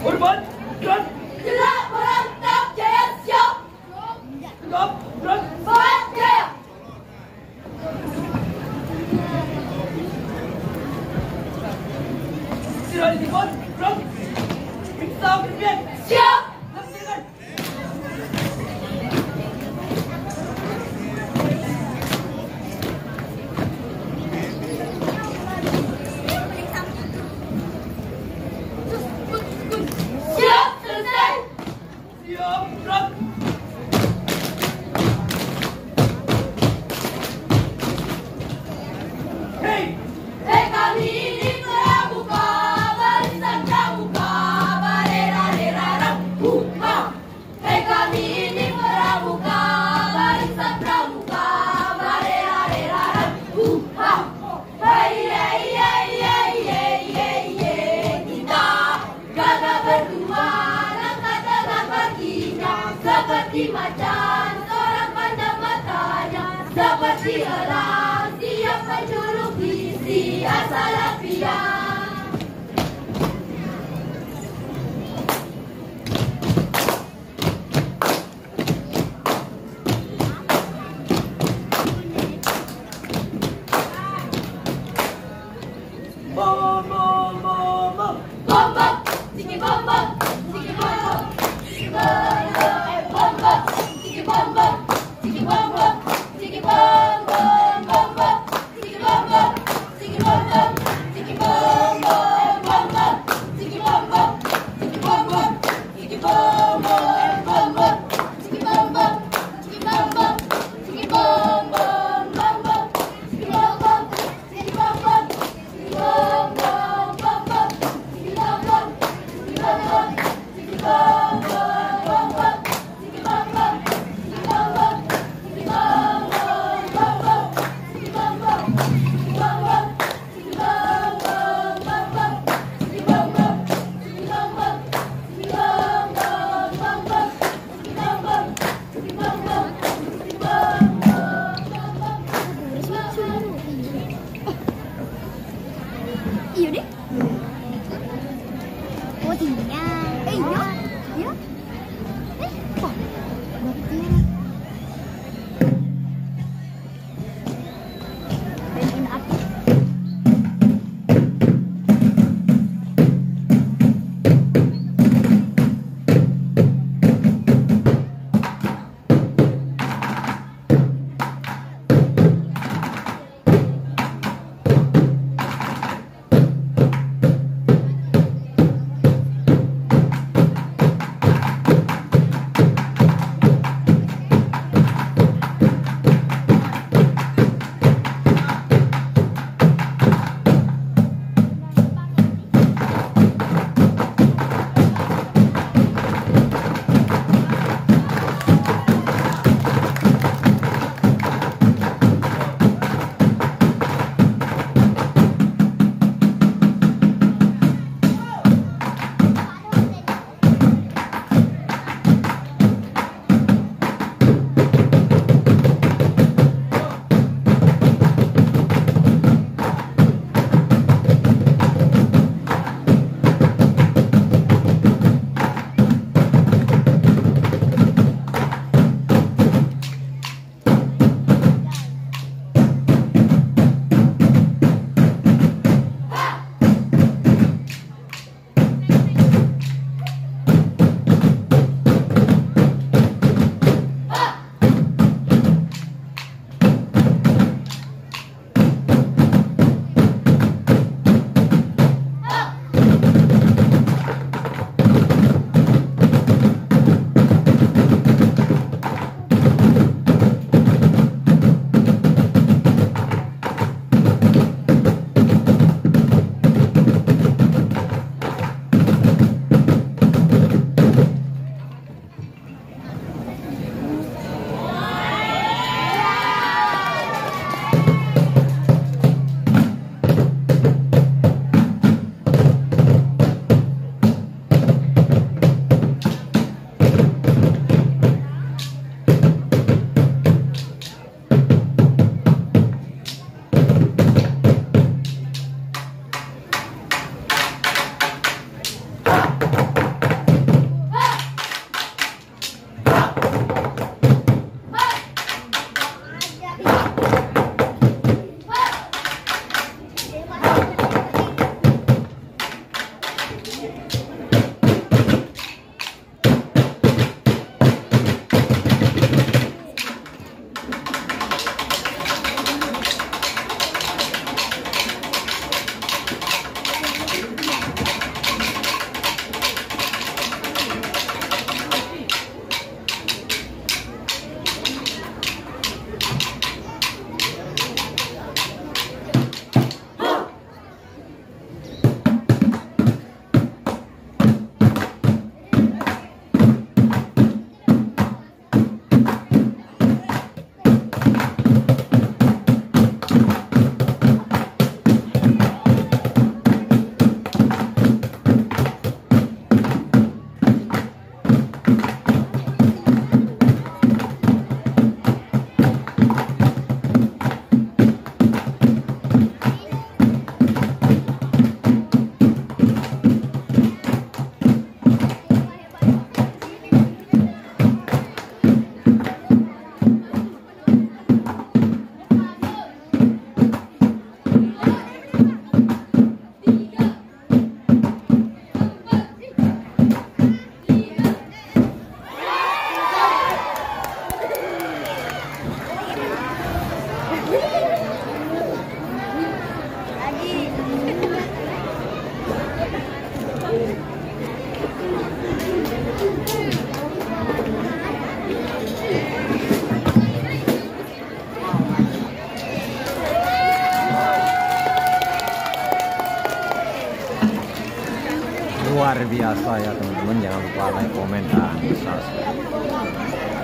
Hormat, gerak, Gerak merantau jaya siap. tegap, gerak, Barat jaya. istirahat di depan, gerak, periksa kemudian, Siap. laksanakan. Siap selesai. Siap, gerak. Hei, Hei kami ini pramuka, barisan pramuka, barera-rera-ram, buka. Hei kami ini pramuka, barisan pramuka, barera-rera-ram, buka. Hei hei hei hei hei hei hei, kita gagah berdua, langkah dengan kakinya, seperti macan, seorang pandang matanya, seperti elang, siap menjuluk visi asal lafiya. bom, bom, bom, bom. Bom bom, tiki bom bom, tiki bom bom, tiki bom bom, tiki bom bom, tiki bom bom, tiki bom bom, bom bom, tiki bom bom, tiki bom bom, tiki bom. Luar biasa ya teman-teman, jangan lupa like, komen, dan subscribe.